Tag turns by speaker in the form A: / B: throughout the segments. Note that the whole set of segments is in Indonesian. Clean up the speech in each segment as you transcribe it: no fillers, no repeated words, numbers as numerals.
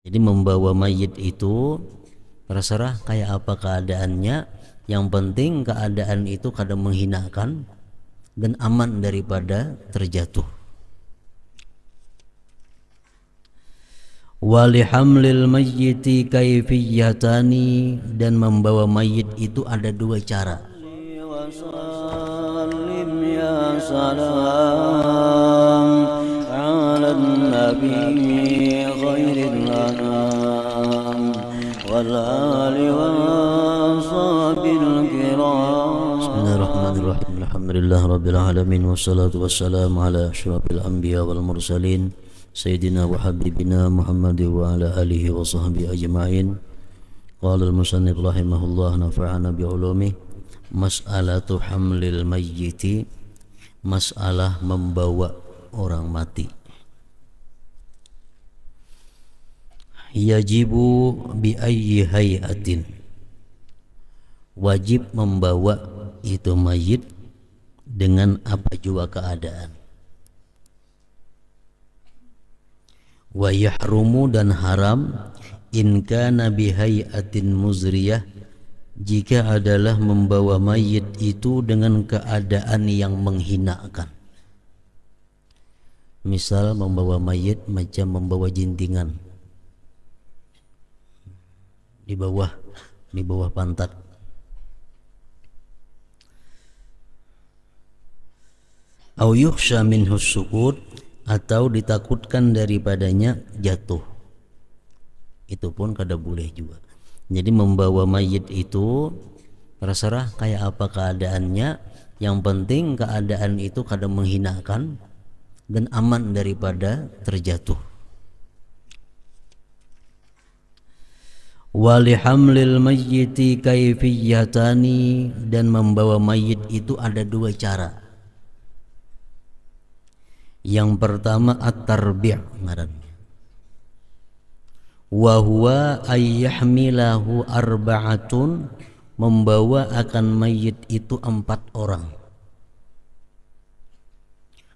A: Jadi membawa mayit itu terserah kayak apa keadaannya, yang penting keadaan itu kadang menghinakan dan aman daripada terjatuh. Walihamlil mayyiti kaifiyatani, dan membawa mayit itu ada dua cara. Wasallim ya salam ala nabi khairil anam wal ali washabil kiram. Bismillahirrahmanirrahim. Alhamdulillah rabbil alamin wassalatu wassalamu ala asyrafil anbiya wal mursalin Sayyidina wa habibina Muhammad wa ala alihi wa sahbihi ajma'in. Qala al-musannif rahimahullah nafa'ana bi'ulumih. Mas'alatu hamlil mayyiti, masalah membawa orang mati. Yajibu bi ayyi hayatin, wajib membawa itu mayit dengan apa jua keadaan. Wa yahrumu, dan haram, in kana bi hayatin muzriyah, jika adalah membawa mayit itu dengan keadaan yang menghinakan. Misal membawa mayit macam membawa jintingan di bawah pantat. Au yukhsha minhu suqut, atau ditakutkan daripadanya jatuh. Itu pun kada boleh juga. Jadi membawa mayit itu terserah kayak apa keadaannya, yang penting keadaan itu kada menghinakan dan aman daripada terjatuh. Walihamlil mayyiti kaifiyatani, dan membawa mayit itu ada dua cara. Yang pertama at-tarbi' ngarannya. Wa huwa ayyahmilahu arba'atun, membawa akan mayit itu 4 orang.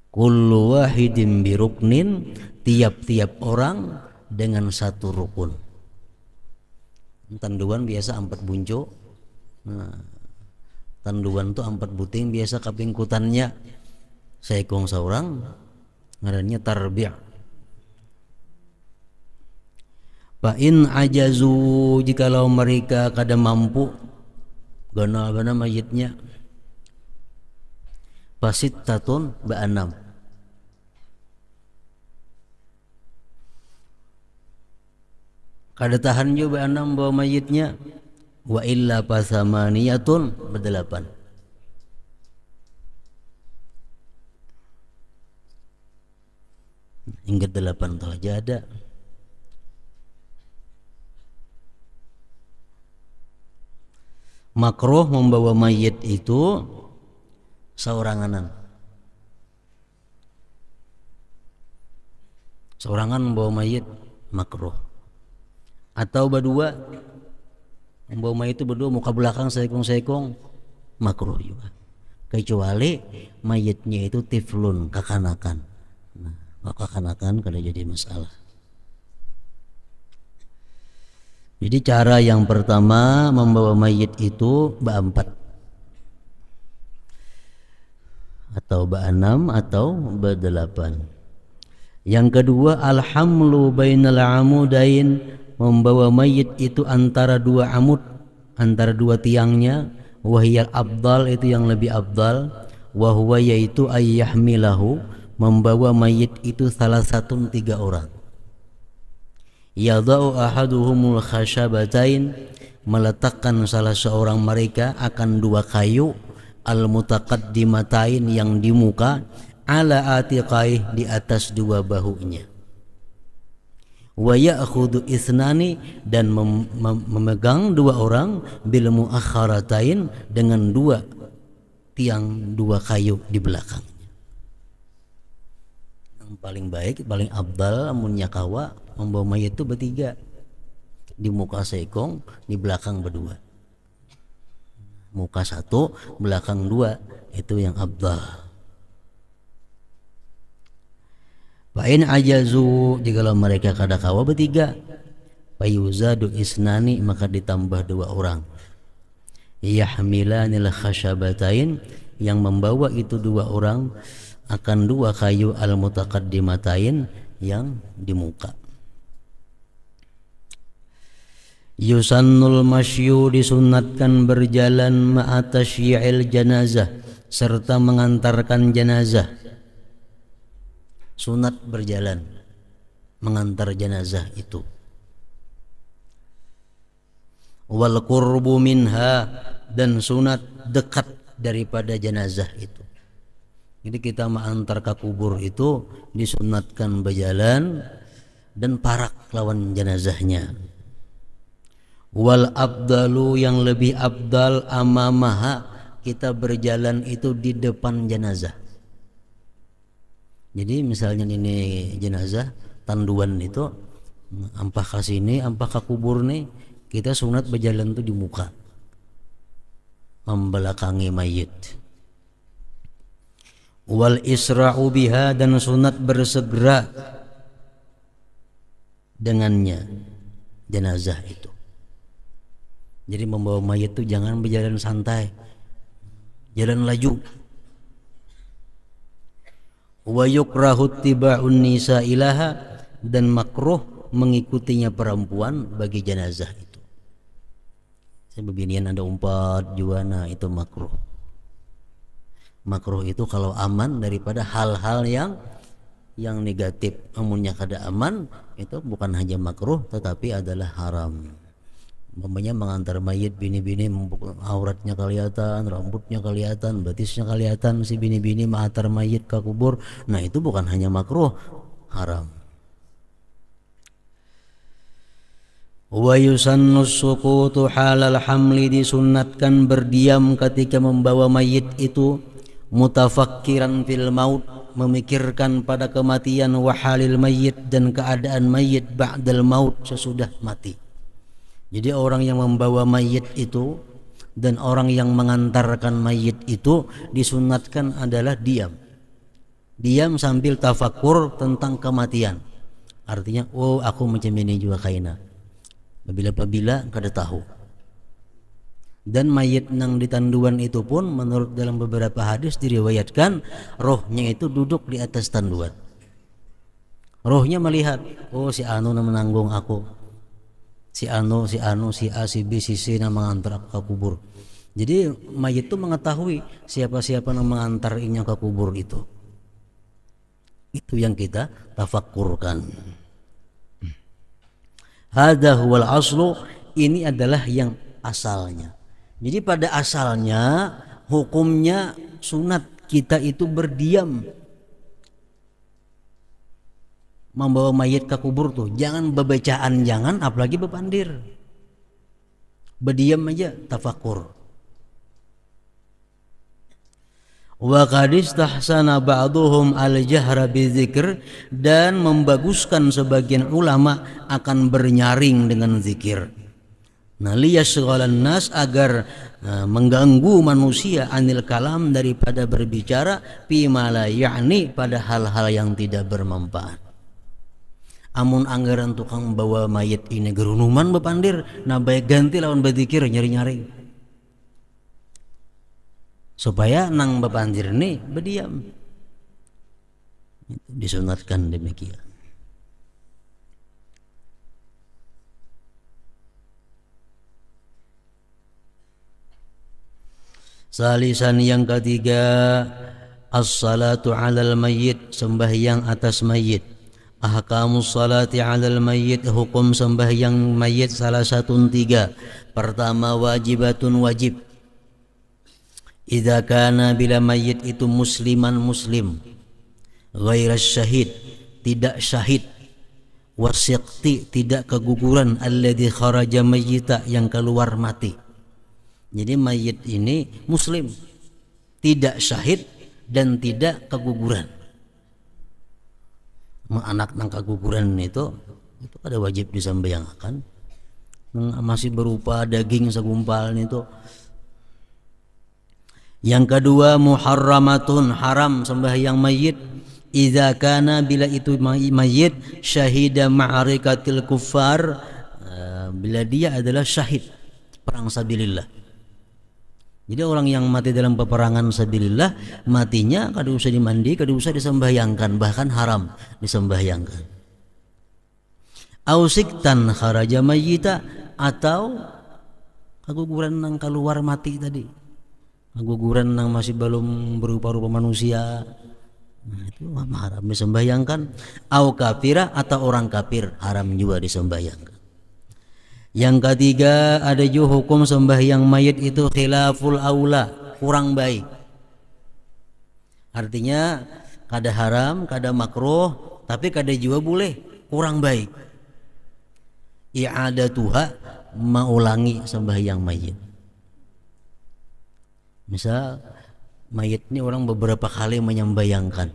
A: Kullu wahidin biruknin, tiap-tiap orang dengan satu rukun. Tanduan biasa 4 bunco. Nah, tanduan tuh 4 buting biasa kapingkutannya saikong seorang, ngarannya tarbi'. Fa in ajazu, jikalau mereka kada mampu gana mayitnya, fasittatun ba-6, kada tahan juga ba-6 bawa mayitnya, wa illa pasamaniyatun ba-8. Hingga 8 tuh aja ada. Makruh membawa mayit itu seoranganan. Seorangan membawa mayit makruh. Atau berdua, membawa mayit itu berdua muka belakang saikong-saikong, makruh juga. Kecuali mayitnya itu tiflun, kakanakan. Nah, kakanakan kada jadi masalah. Jadi cara yang pertama membawa mayit itu ba-4 atau ba-6 atau ba-8. Yang kedua alhamlu bainal amudain, membawa mayit itu antara 2 amud, antara 2 tiangnya. Wahiyal abdal, itu yang lebih abdal. Wahwa, yaitu ayyahmilahu, membawa mayit itu salah satu 3 orang. Yadau ahaduhumul khashabatain, meletakkan salah seorang mereka akan 2 kayu, al mutaqaddimatain, yang di muka, ala atiqaih, di atas 2 bahunya. Wa ya'khudhu isnani, dan memegang 2 orang, bil muakharatain, dengan 2 tiang, 2 kayu di belakang. Yang paling baik, paling abdal amunnya kawa, membawa mayit itu bertiga, di muka seikong, di belakang berdua. Muka 1, belakang 2, itu yang abdal. Fa'in ajazu, jikalau mereka kada kawa bertiga, Fayuzadu isnani, maka ditambah 2 orang. Yahmilanil khashabatain, yang membawa itu 2 orang akan 2 kayu al-mutaqaddimatain yang di muka. Yusannul masyu, disunatkan berjalan ma'atasyi'il janazah, serta mengantarkan jenazah. Sunat berjalan mengantar jenazah itu. Wal qurbu minha, dan sunat dekat daripada jenazah itu. Jadi kita mengantar ke kubur itu disunatkan berjalan dan parak lawan jenazahnya. Wal abdalu, yang lebih abdal, amamaha, kita berjalan itu di depan jenazah. Jadi misalnya ini jenazah tanduan itu, ampah ke sini, ampah ke kubur nih, kita sunat berjalan itu di muka, membelakangi mayit. Wal isra'u biha, dan sunat bersegera dengannya jenazah itu. Jadi membawa mayit itu jangan berjalan santai, jalan laju. Wa yukrahu tiba'un nisa ilaha, dan makruh mengikutinya perempuan bagi jenazah itu. Sebeginian ada 4 juana, itu makruh. Makruh itu kalau aman daripada hal-hal yang negatif. Amunnya kada aman, itu bukan hanya makruh tetapi adalah haram. Umpamanya mengantar mayit, bini-bini auratnya kelihatan, rambutnya kelihatan, batisnya kelihatan, si bini-bini mengantar mayit ke kubur, nah itu bukan hanya makruh, haram. Wa yusannu sukutu halal hamli, disunatkan berdiam ketika membawa mayit itu, mutafakkiran fil maut, memikirkan pada kematian, wa halil mayit, dan keadaan mayit ba'dal maut, sesudah mati. Jadi orang yang membawa mayit itu dan orang yang mengantarkan mayit itu disunatkan adalah diam. Diam sambil tafakur tentang kematian. Artinya, oh aku macam ini juga kaina. Bila kada tahu. Dan mayit nang ditanduan itu pun menurut dalam beberapa hadis diriwayatkan rohnya itu duduk di atas tanduan. Rohnya melihat, oh si anu yang menanggung aku. Si anu, si A, si B, si C yang mengantar ke kubur. Jadi mayit itu mengetahui siapa-siapa yang mengantarnya ke kubur itu. Itu yang kita tafakkurkan. Hadza huwal aslu, ini adalah yang asalnya. Jadi pada asalnya hukumnya sunat kita itu berdiam membawa mayit ke kubur tuh, jangan bebacaan, jangan, apalagi bepandir. Berdiam aja, tafakur. Wa qad istahsana ba'dhum al-jahra bizikr, dan membaguskan sebagian ulama akan bernyaring dengan zikir. Nah, liyashghalan nas, agar mengganggu manusia anil kalam, daripada berbicara fi ma la ya'ni, pada hal-hal yang tidak bermanfaat. Amun anggaran tukang bawa mayit ini gerunuman bepandir, nah baik ganti lawan berzikir nyari-nyari. Supaya nang bepandir ini berdiam. Disunatkan demikian. Salisan, yang ketiga, as-salatu 'alal mayyit, sembahyang atas mayit. Ahkamus salati 'alal mayyit, hukum sembahyang mayit salah satu 3. Pertama, wajibatun, wajib. Idza kana, bila mayit itu musliman, muslim, ghairas syahid, tidak syahid, wasiqti, tidak keguguran, alladzi kharaja mayyita, yang keluar mati. Jadi mayit ini muslim, tidak syahid, dan tidak keguguran. Anak nang keguguran itu ada wajib disembahyangkan. Masih berupa daging segumpal itu. Yang kedua, muharramatun, haram sembahyang mayit. Idza kana, bila itu mayit syahida ma'arikatil kuffar, bila dia adalah syahid perang sabilillah. Jadi orang yang mati dalam peperangan sabilillah, matinya kada usah dimandi, kada usah disembahyangkan, bahkan haram disembahyangkan. Ausiktan kharaja mayyita, atau kaguguran nang keluar mati tadi, kaguguran nang masih belum berupa-rupa manusia, nah itu haram disembahyangkan. Au kafira, atau orang kafir, haram juga disembahyangkan. Yang ketiga, ada juga hukum sembahyang mayit itu khilaful aula, kurang baik. Artinya kada haram, kada makruh, tapi kada juga boleh, kurang baik. I'adatuha, maulangi sembahyang mayit. Misal mayit ini orang beberapa kali menyembahyangkan,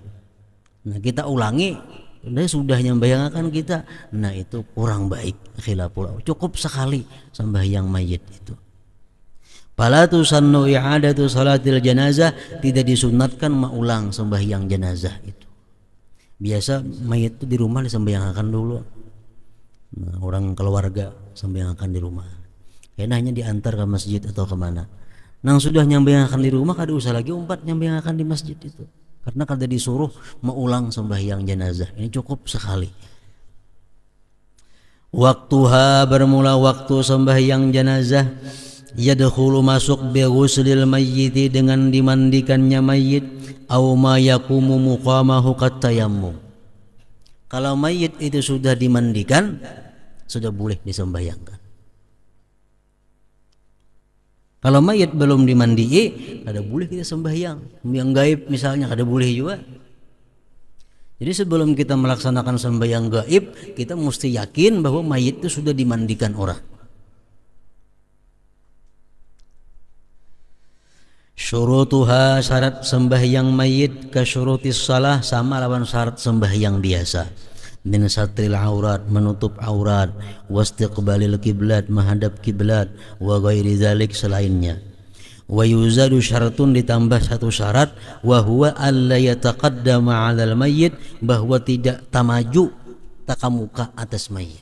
A: nah kita ulangi, sudah nyembahyangkan kita, nah itu kurang baik, khilaful. Cukup sekali sembahyang mayit itu. Fala tusannu i'adatu salatil janazah, tidak disunatkan mengulang sembahyang jenazah itu. Biasa mayit itu di rumah disembahyangkan dulu. Nah, orang keluarga sembahyangkan di rumah. Kayaknya hanya diantar ke masjid atau kemana. Nang sudah nyembahyangkan di rumah, kada usah lagi umpat nyembahyangkan di masjid itu. Karena kada disuruh mengulang sembahyang jenazah. Ini cukup sekali. Waktuha, bermula waktu sembahyang jenazah. Yadkhulu, masuk bi ghuslil mayyiti, dengan dimandikannya mayit. Au ma yaqumu muqamahu katayammum. Kalau mayit itu sudah dimandikan, sudah boleh disembahyangkan. Kalau mayat belum dimandii, kada boleh kita sembahyang. Yang gaib misalnya kada boleh juga. Jadi sebelum kita melaksanakan sembahyang gaib, kita mesti yakin bahwa mayat itu sudah dimandikan orang. Syurutuha, syarat sembahyang mayit, ka syurutis salah, sama lawan syarat sembahyang biasa. Min satril aurat, menutup aurat, wastiqbalil kiblat, menghadap kiblat, wa ghairi dzalik, selainnya. Wa yuzadu syaratun, ditambah satu syarat, wa huwa alla yataqaddama 'alal mayyit, bahwa tidak tamaju takamuka atas mayit.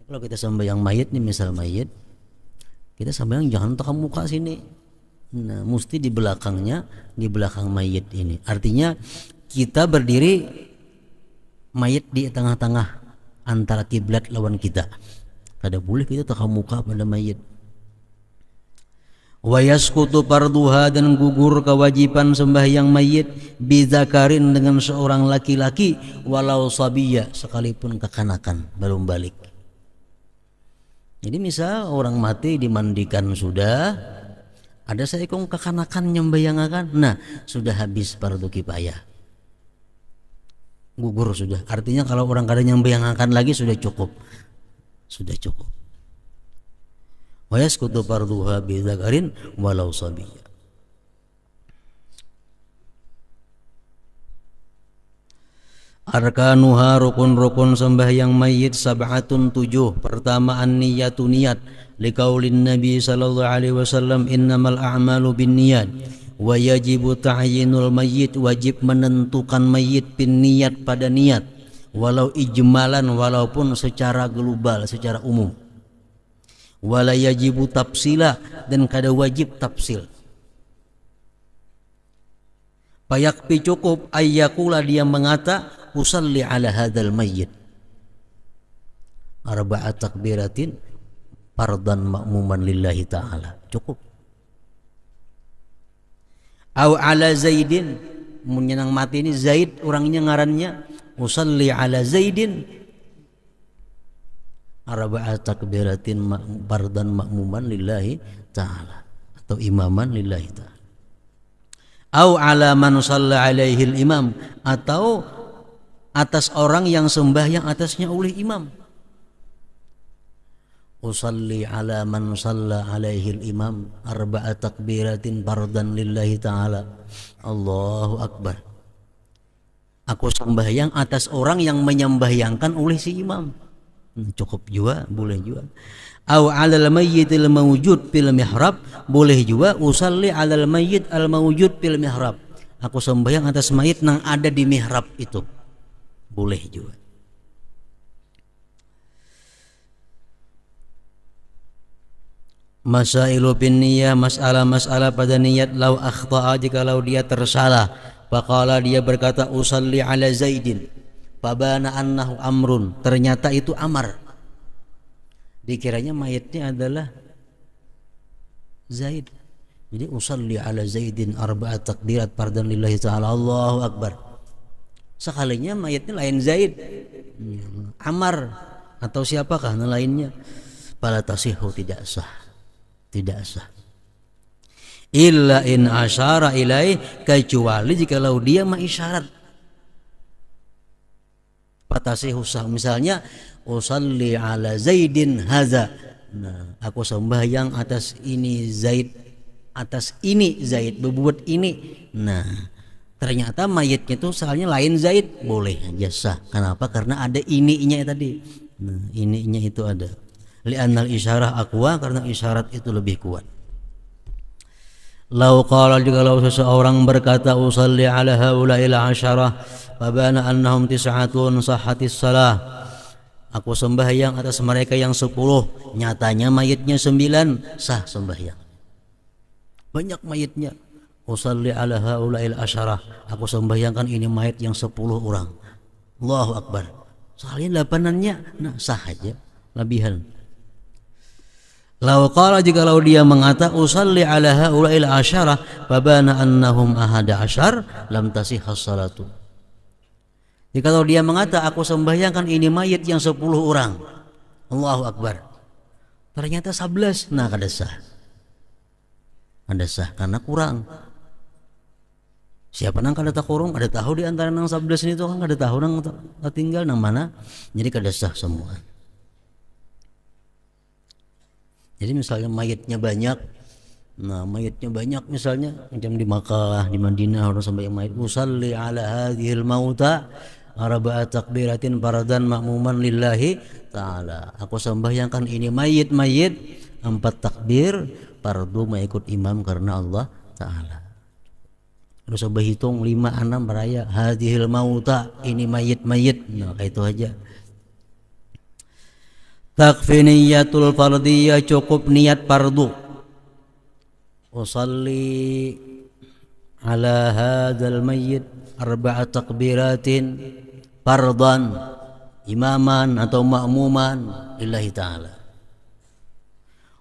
A: Kalau kita sembahyang mayit nih, misal mayit, kita sembahyang jangan takamuka sini. Nah, mesti di belakangnya, di belakang mayit ini. Artinya kita berdiri, mayit di tengah-tengah antara kiblat lawan kita. Kada boleh kita takamuka pada mayit. Wa yasqutu farduha, dan gugur kewajiban sembahyang mayit, bizakarin, dengan seorang laki-laki, walau sabiyya, sekalipun kekanakan belum balik. Jadi misal orang mati dimandikan sudah, ada seekor kekanakan nyembayangakan, nah sudah habis fardu kifayah, gugur sudah. Artinya kalau orang kada nyembayangakan lagi sudah cukup, sudah cukup. Wa yasqutu farduha bi dzakarin walau sabiyya. Arkanuha, rukun-rukun sembahyang mayit, sab'atun, 7. Pertama, an-niyatu, niat, liqaulin Nabi sallallahu alaihi wasallam, innamal a'malu binniyat, wa yajibu ta'yinul mayyit, wajib menentukan mayit bin niat, pada niat, walau ijmalan, walaupun secara global, secara umum. Wala yajibu tafsila, dan kada wajib tafsil. Payakpi, cukup, ayyakula, dia mengata, usalli ala hadzal mayyit arba'at takbiratin fardan ma'muman lillahi ta'ala, cukup. Au ala Zaidin, menyenang mati ini Zaid orangnya ngarannya, usalli ala Zaidin arba'at takbiratin fardan ma'muman lillahi ta'ala, atau imaman lillahi ta'ala. Au ala man shalla alaihi imam, atau atas orang yang sembahyang atasnya oleh imam. Usalli ala man shalla alaihi imam arba'at takbiratin fardan lillahi ta'ala. Allahu akbar. Aku sembahyang atas orang yang menyembahyangkan oleh si imam. Cukup juga, boleh juga. Au alal mayyitil mawjud fil mihrab, boleh juga. Usalli alal mayyit al mawjud fil mihrab, aku sembahyang atas mayit yang ada di mihrab itu, boleh juga. Masailu bin niyah, masalah-masalah pada niat. Lau akhta'a, jikalau dia tersalah, faqala, dia berkata, usalli ala Zaidin, fabana annahu amrun, ternyata itu Amar. Dikiranya mayatnya adalah Zaid. Jadi usalli ala Zaidin arba'at takbirat fardan lillahi ta'ala, Allahu akbar. Sekalinya mayatnya lain Zaid, Amar atau siapakah lainnya. Fala tasihu, tidak sah, tidak sah. Illa in asyara ilaih, kecuali jikalau dia mengisyarat. Fatasihu sah, misalnya usalli ala Zaidin haza, nah, aku sembahyang atas ini Zaid, atas ini Zaid, berbuat ini. Nah, ternyata mayatnya itu soalnya lain Zaid, boleh aja sah. Kenapa? Karena ada ininya tadi. Nah, ininya itu ada. Li'annal isyarah aqwa, karena isyarat itu lebih kuat. Lau qala, jikalau seseorang berkata usalli ala haula'il asyarah fabana annahum tis'atun sahhatis salah, aku sembahyang atas mereka yang 10, nyatanya mayatnya 9, sah sembahyang. Banyak mayatnya. Usalli ala haula'il asyarah, aku sembahyangkan ini mayat yang 10 orang. Allahu akbar. Soalnya 8-annya, nah sah aja, lebihan. Lau qala, jikalau dia mengata usalli ala haula'il asyarah fabana annahum ahada asyar, lam tasihhas salatu. Jikalau dia mengata aku sembahyangkan ini mayat yang 10 orang, Allahu akbar, ternyata 11, nah kada sah. Ada sah karena kurang. Siapa nang kada takurung, ada tahu di antara nang 11 ini tuh kan kada tahu nang tinggal nang mana, jadi kada sah semua. Jadi misalnya mayatnya banyak, nah mayatnya banyak misalnya macam di Makkah, di Madinah, orang sampai mayat usalli ala hadhil mauta arba'at takbiratin faradan ma'muman lillahi ta'ala, aku sembahyangkan ini mayit-mayit 4 takbir fardu mengikut imam karena Allah ta'ala. Terus coba hitung 5, 6 beraya hadhil mauta, ini mayit-mayit, nah kayak itu aja. Takfi niyatul fardiyah, cukup niat fardu. Usalli ala hadzal mayyit arba'at takbiratin fardan imaman atau ma'muman lillahi ta'ala.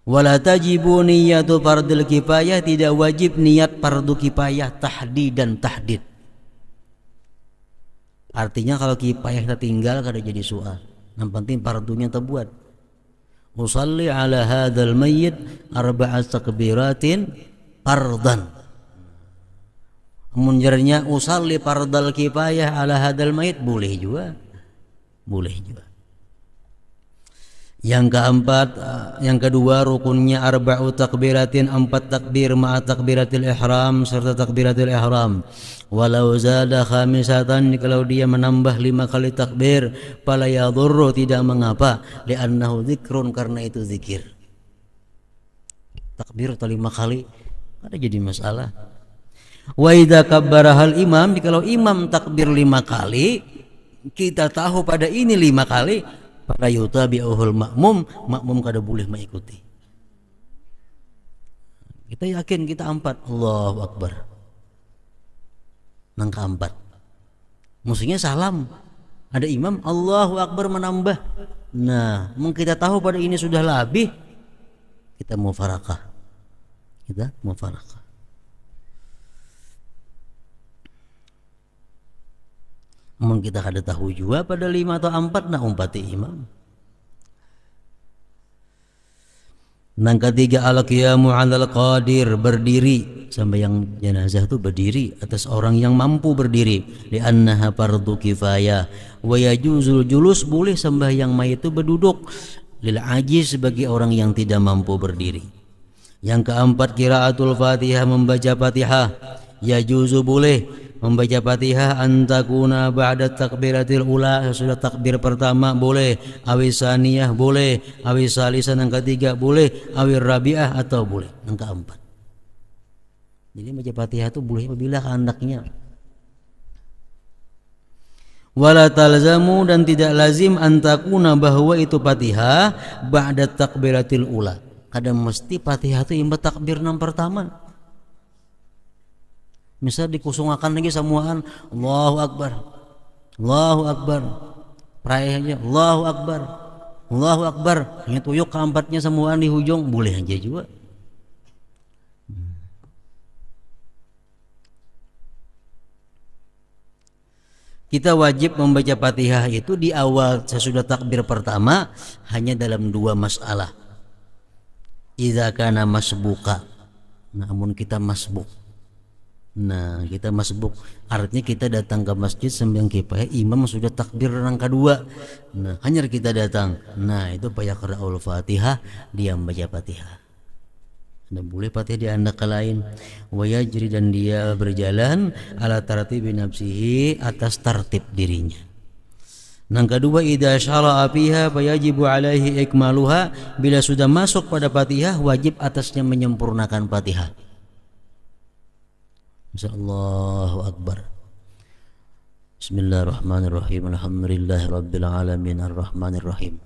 A: Wala tajibu niyatu fardil kifayah, tidak wajib niat fardu kifayah tahdidan tahdid. Artinya kalau kifayah kita tinggal kada jadi soal, yang penting fardunya terbuat. Usalli ala hadzal mayyit arba'at takbiratin fardan. Munjarnya usalli fardal kifayah ala hadzal mayyit, boleh juga. Boleh juga. Yang keempat, yang kedua rukunnya arba'u takbiratin, 4 takbir ma'a takbiratil ihram, serta takbiratil ihram. Walau zada khamisatan, kalau dia menambah 5 kali takbir, fala yadurru, tidak mengapa, li'annahu dzikrun, karena itu zikir. Takbir atau 5 kali ada jadi masalah. Wa idza kabbara hal imam, kalau imam takbir 5 kali, kita tahu pada ini 5 kali, pada yutabi'uhul makmum kada boleh mengikuti. Kita yakin kita 4, Allahu akbar, nang ke-4 musuhnya salam, ada imam Allahu akbar menambah, nah mungkin kita tahu pada ini sudah lebih, kita mufarakah, Mungkin kita kada tahu juga pada 5 atau 4, nak umpati imam. Yang ketiga al-qiyamu 'alal qadir, berdiri, sembahyang jenazah itu berdiri atas orang yang mampu berdiri, li'annaha fardhu kifayah. Wa yajuzul julus, boleh sembahyang mayit itu berduduk, lil ajiz, bagi orang yang tidak mampu berdiri. Yang keempat qiraatul Fatihah, membaca Fatihah, yajuzu, boleh membaca Fatihah antakuna ba'da takbiratil ula, sesudah takbir pertama boleh, awis saniyah boleh, awis salisan yang ketiga boleh, awis rabi'ah atau boleh yang keempat. Jadi membaca Fatihah itu boleh apabila kehendaknya. Wala talzamu, dan tidak lazim antakuna, bahwa itu Fatihah ba'da takbiratil ula, Kadang mesti Fatihah itu imba takbir yang pertama. Misal dikusungakan lagi samuaan Allahu Akbar, Allahu Akbar, praih aja Allahu Akbar, Allahu Akbar, ini tuyuk keempatnya samuaan di hujung boleh aja juga. Kita wajib membaca Fatihah itu di awal sesudah takbir pertama hanya dalam dua masalah. Idza kana masbuka, namun kita masbuk. Nah, kita masbuk artinya kita datang ke masjid sembahyang kifayah, imam sudah takbir yang kedua. Nah, hanya kita datang. Nah, itu fayaqra'ul Fatihah, dia membaca Fatihah. Dan boleh Fatihah di anda ke lain wayajri, dan dia berjalan ala tartibi nafsihi, atas tertib dirinya. Yang kedua, idza syara'a fiha fayajibu alaihi ikmaluha, bila sudah masuk pada Fatihah wajib atasnya menyempurnakan Fatihah. Allahu Akbar. Bismillahirrahmanirrahim. Alhamdulillahirabbil alamin arrahmanirrahim.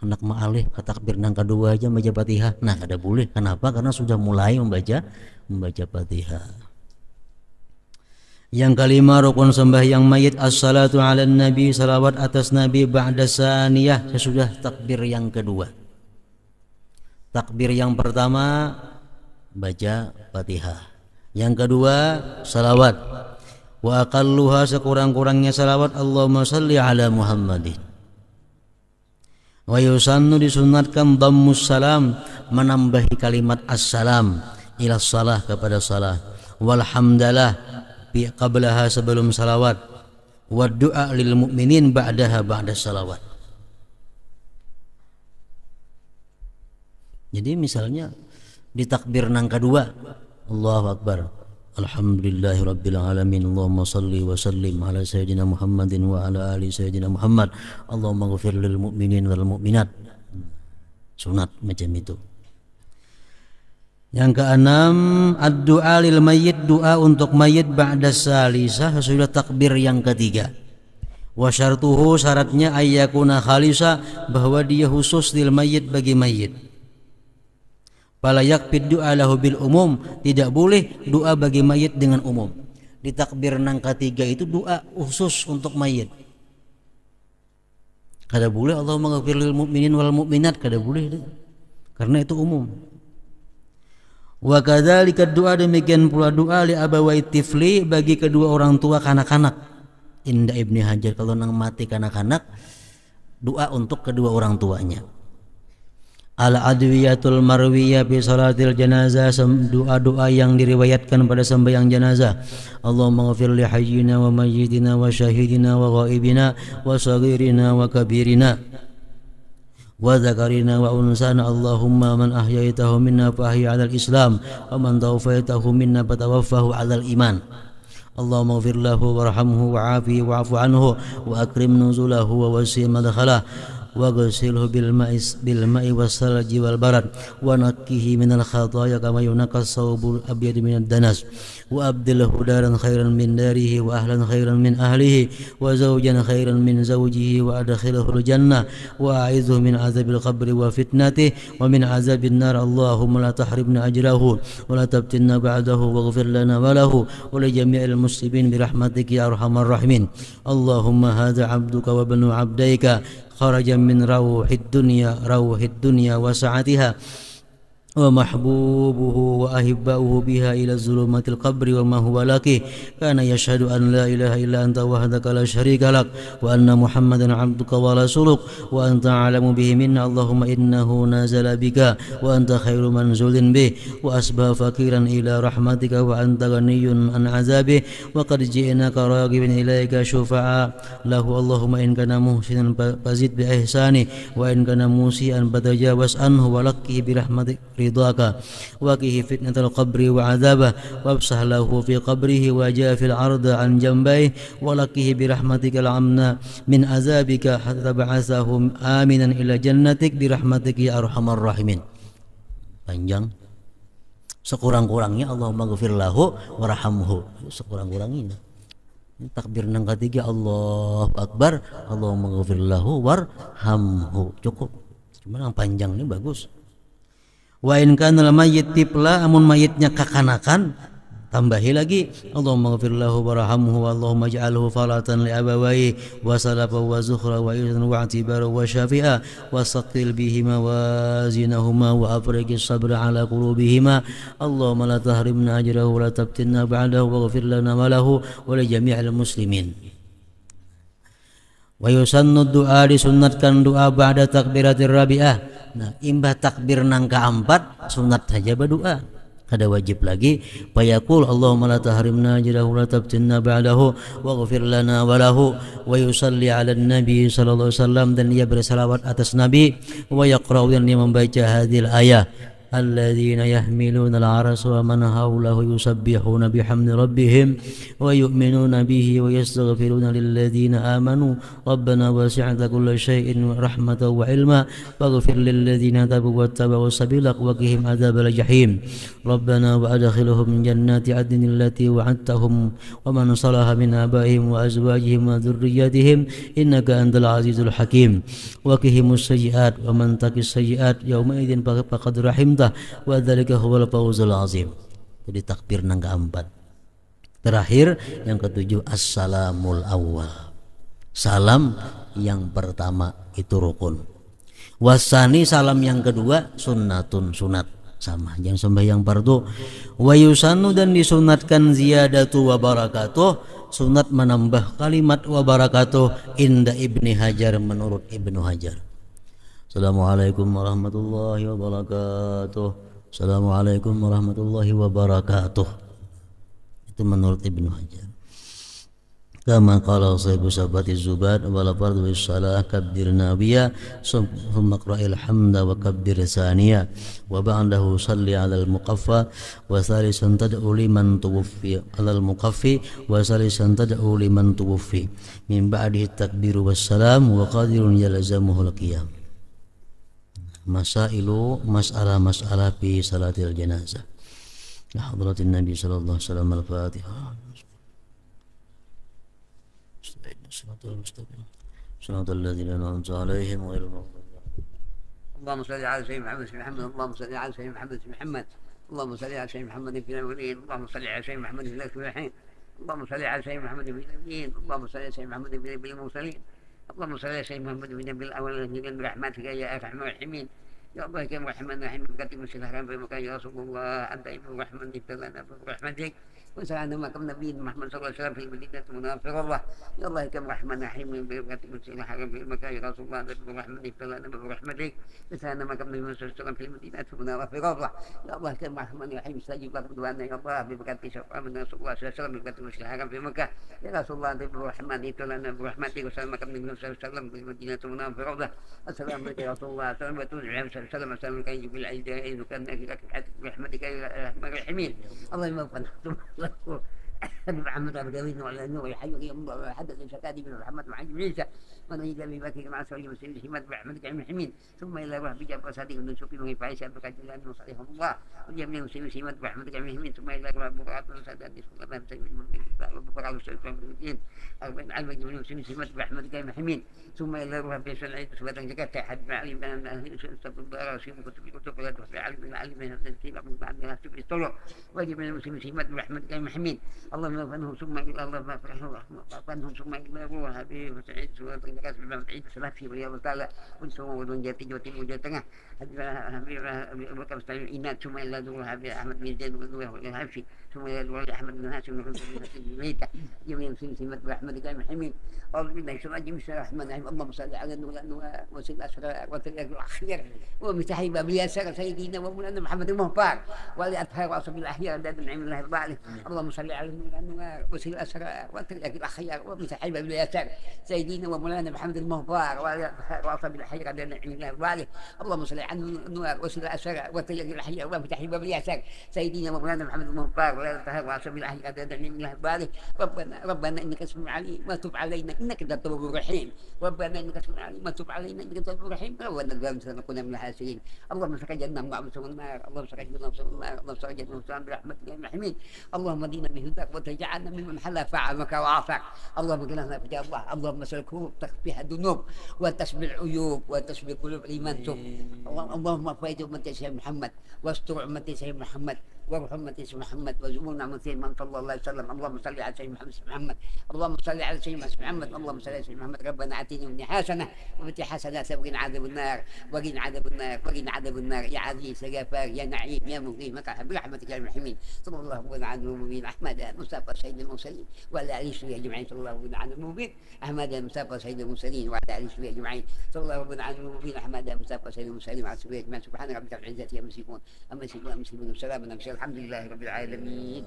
A: Anak ma'alih takbir nang kedua aja membaca Fatihah. Nah, kada boleh. Kenapa? Karena sudah mulai membaca Fatihah. Yang kelima, rukun sembahyang mayit as-salatu ala nabi, salawat atas nabi ba'da saniyah, sesudah takbir yang kedua. Takbir yang pertama baca Fatihah. Yang kedua salawat. Wa aqalluha, sekurang-kurangnya salawat Allahumma salli ala Muhammadin. Wa yusannu, disunatkan dhammus salam, menambahi kalimat assalam ila salah, kepada salah. Walhamdalah bi qablaha, sebelum salawat. Wa du'a lil mu'minin ba'daha, ba'da salawat. Jadi misalnya di takbir nang kedua Allahu Akbar, alhamdulillahirabbil alamin, Allahumma salli wa sallim ala sayyidina Muhammadin wa ala ali sayyidina Muhammad, Allahumma ghfir lil mu'minin wal mu'minat. Sunat macam itu. Yang keenam, ad-du'a lil mayyit, doa untuk mayit ba'da salisah, sesudah takbir yang ketiga. Wa syartuhu, syaratnya ayyakuna khalisa, bahwa dia khusus lil mayyit, bagi mayit. Fala yakfid du'a lahu bil umum, tidak boleh doa bagi mayit dengan umum. Di takbir nang ketiga itu doa khusus untuk mayit. Kada boleh Allahumma ghafir lil mu'minin wal mu'minat, kada boleh itu. Karena itu umum. Wa kadzalika doa, demikian pula doa li abawai tifli, bagi kedua orang tua kanak-kanak. Indah Ibni Hajar, kalau nang mati kanak-kanak, doa untuk kedua orang tuanya. Al-adwiyatul marwiyah fi salatil janazah, doa-doa yang diriwayatkan pada sembahyang jenazah. Allahumma ghafir li hayyina wa mayyitina wa syahidina wa ghaibina wa saghirina wa kabirina wa dzakarina wa unsana. Allahumma man ahyaitahu minna fa ahyi 'alal islam wa man tawaffaitahu minna fa tawaffahu 'alal iman. Allahumma ghfir lahu warhamhu wa'afihi wa'fu anhu wa akrim nuzulahu wa wasi' madkhalah waghsilhu bil ma'i wassalji wal barad wa nakkihi minal khataaya kama yunqas thawbul abyad minad danas wa abdilhu daran khairan min darihi wa ahlan khairan min ahlihi wa zawjan khairan min zawjihi wa adkhilhu al jannah wa a'idhu min azabil qabri wa fitnatihi wa min azabin nar. Allahumma la tahrimna ajrahu wa la tabtinna ba'dahu waghfir lana wa lahu wa li jami'il muslimin bi rahmatika ya arhamar rahimin. Allahumma hadha 'abduka wa ibnu 'abdika kharaja min rawhid dunya wa sa'atiha wa mahbubuhu wa ahibbauhu biha ila zulumatil qabri wa ma huwa laki kana yashhadu an la ilaha illa anta wahdaka la syarika lak wa anna muhammadan abduka wa rasuluk wa anta a'lamu bihi minna. Allahumma innahu nazala bika wa anta khairu manzulin bih wa asbaha fakiran ila rahmatika wa anta ghaniyun an azabi wa qad ji'naka raghibin ilaika syufa'a lahu. Allahumma in kana muhsinan fazid bi ihsani wa in kana musian fatajawaz anhu wa lakki bi rahmatik ridaka wa qihi fitnatal qabri wa adzabah wabsah lahu fi qabrihi wa jafil arda an jambai wa laqihi bi rahmatikal amna min azabika hatta ba'athahu aminan ila jannatik bi rahmatiki ya arhamar rahimin. Panjang. Sekurang-kurangnya Allahumma ghfir lahu warhamhu, sekurang-kurangnya. Takbir nang ketiga Allahu Akbar, Allahumma ghfir lahu warhamhu, cukup. Cuma yang panjang ini bagus. Wa in kana al mayyit tifla, amun mayitnya kakanakan, tambahi lagi Allahumma ghfir lahu warhamhu Allahumma ij'alhu faratan li abawayhi wa salafa wa zukhra wa izan wa i'tibara wa syafi'a wa saqil bihima wazinahuma wa afriqi sabra ala qulubihima Allahumma la tahrimna ajrahu wa la tabtinna ba'dahu wa ghfir lana wa lahu wa li jami'il muslimin. Wa yusannu du'a, disunnatkan doa ba'da takbiratir rabi'ah. Nah, imbah takbir nang keempat sunat saja berdoa. Ada wajib lagi fayaqul Allahumma la tahrimna ajrahu la tabtinna ba'dahu waghfir lana wa lahu wa yusalli 'ala nabi sallallahu alaihi wasallam, dan ia bersalawat atas nabi wa yaqra'u, dan ia membaca hadhil ayah alladzina yahmiluna al-'arsha wa man hawlahu yusabbihuna bihamdi rabbihim wa yu'minuna bihi wa yastaghfiruna lilladzina amanu rabbana wasi'ta kulla syai'in rahmatan wa ilma faghfir lilladzina tabu wattaba'u sabilak wa qihim adzabal jahim rabbana wa adkhilhum jannati adnin allati wa'adtahum wa man salaha min abaihim wa azwajihim wa dhurriyyatihim innaka antal azizul hakim wa qihimus sayyi'at wa man taqis sayyi'at yawma idzin faqad rahim wa dzalika huwal fawzul azim. Jadi takbir nang keempat. Terakhir yang ketujuh assalamul awwal. Salam yang pertama itu rukun. Wasani, salam yang kedua sunnatun, sunat, sama yang sembahyang fardu. Wa yusannu, dan disunatkan ziyadatu wa barakatuh, sunat menambah kalimat wa barakatuh inda Ibni Hajar, menurut Ibnu Hajar. Assalamualaikum warahmatullahi wabarakatuh. Assalamualaikum warahmatullahi wabarakatuh. Itu menurut Ibnu Hajar. Kama qala sahibu sabati zubad wala fardu bis salah kabbir nabiya summa qra'il hamda wa kabbir saniya wa ba'dahu salli 'alal muqaffa wa salisan tad'u liman tuwaffi 'alal muqaffi wa salisan tad'u liman tuwaffi min ba'dihi takbiru wassalam wa qadirun yalzamuhu al-qiyam. Masailu, masalah fi salatil janazah. Ya hadratin Nabi sallallahu alaihi wasallam, al-Fatihah. Shiratal ladzina an'amta 'alaihim ghairil maghdubi 'alaihim.
B: اللهم صل على سيدنا محمد في محمد اللهم صل على سيدنا محمد في محمد اللهم صل على سيدنا محمد في الأولين اللهم صل على سيدنا محمد في الآخرين اللهم صل على سيدنا محمد في النبيين اللهم صل على سيدنا محمد في المرسلين اللهم صل على سيدنا محمد في النبي الأولين برحمتك يا أرحم الراحمين يا الله كريم الرحمن الرحيم بقدر مسلم في مكان يا رسول الله أنت ابن الرحمن ابتلنا برحمتك وسعنا مكان نبي محمد صلى الله عليه وسلم في المدينة المنافر الله يا الله كريم الرحمن الرحيم بقدر مسلم في مكان يا رسول الله أنت ابن الرحمن ابتلنا برحمتك وسعنا مكان نبي محمد صلى الله عليه وسلم في المدينة المنافر الله يا الله كريم الرحمن الرحيم استجب لك دعانا يا الله بقدر شفاء من رسول الله صلى الله عليه وسلم بقدر مسلم في مكة يا رسول الله أنت ابن الرحمن ابتلنا برحمتك وسعنا مكان نبي محمد صلى الله عليه وسلم في المدينة المنافر الله السلام عليكم يا رسول الله السلام عليكم السلام عليكم يجب العيدين وكان برحمتك يا ارحم الراحمين اللهم اغفر محمد ابو داوود وعلى النور يحيي يوم حدث شكادي بن محمد وعلي بن عيسى ونجد ابي بكر مع سوري مسلم سمات برحمتك يا الحميد ثم الى روح بجاب صديق بن سوقي وهي فايشه بكجلان وصليهم الله وجميع مسلم سمات برحمتك يا الحميد ثم الى روح بقرات وسادات سلمان سيد وبقرات السلطان المدين أربعين علم جميع مسلم سمات برحمتك يا الحميد ثم الى روح بيش العيد سبحانه زكاه حد معلم بان استغفر الله رسول كتب ولا تخفي علم العلم من التنسيق بعد ما تكتب الطرق وجميع المسلم سمات برحمتك يا الحميد اللهم اغفرهم ثم الى الله فانهم ثم الى روح حبيب سعيد سوره الناس بما تعيد صلاه في رياض تعالى ونسوا ودون جاتي جوتي وجاتنا حبيب ابو بكر مستعين إناد ثم الى روح حبيب احمد بن زيد والحفي ثم الى روح احمد بن هاشم بن الميتة جميع المسلمين سمات برحمتك يا الحميد أعوذ بالله من الشيطان الرحمن الرحيم اللهم صل على النور وسل الأسرار وتلقى الأخير ومفتاح باب اليسار سيدنا ومولانا محمد المهبار والأطهار وأصحاب الأحياء داد النعيم الله البالغ اللهم صل على النور وسل الأسرار وتلقى الأخير ومفتاح باب اليسار سيدنا ومولانا محمد المهبار والأطهار وأصحاب الأحياء داد النعيم الله البالغ اللهم صل على النور وسل الأسرار وتلقى الأحياء ومفتاح باب اليسار سيدنا ومولانا محمد المهبار والأطهار وأصحاب الأحياء داد النعيم الله البالغ ربنا إنك اسمع عليم وتب علينا إنك أنت التواب الرحيم ربنا إنك اسمع عليم وتب علينا إنك أنت التواب الرحيم ربنا الغالب سنكون من الحاسرين اللهم سكجنا مع مسوى النار اللهم سكجنا مع مسوى النار اللهم سكجنا مع برحمتك يا الرحيم اللهم دينا بهداك وتجعلنا ممن حل فعلك وعافاك اللهم كلنا في الله اللهم سلكوه بها الذنوب وتشفي العيوب وتشفي قلوب الإيمان. شوف اللهم فايد أمتي سيدنا محمد واستر أمتي سيدنا محمد وارحم أمتي سيدنا محمد وزمونا من سيدنا من صلى الله عليه وسلم. اللهم صل على سيدنا محمد اللهم صل على سيدنا محمد اللهم صل على سيدنا محمد. ربنا آتنا من حسنة ومن حسنات وقنا عذاب النار وقنا عذاب النار وقنا عذاب النار يا عزيز يا غفار يا نعيم يا مغيث مكان برحمتك يا الرحيم. صلى الله على المبين أحمد مصطفى سيد المرسلين وعلى آله وصحبه أجمعين. صلى الله على المبين أحمد مصطفى سيد المرسلين وعلى آله وصحبه أجمعين. صلى الله على المبين أحمد مصطفى سيد المرسلين وعلى آله وصحبه أجمعين. سبحان ربك رب العزة عما يصفون أما يصفون المسلمون والسلام على المرسلين الحمد لله رب العالمين.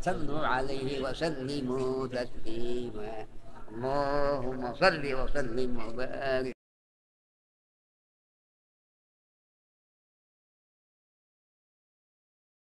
B: صلوا عليه وسلموا تسليما اللهم صل وسلم وبارك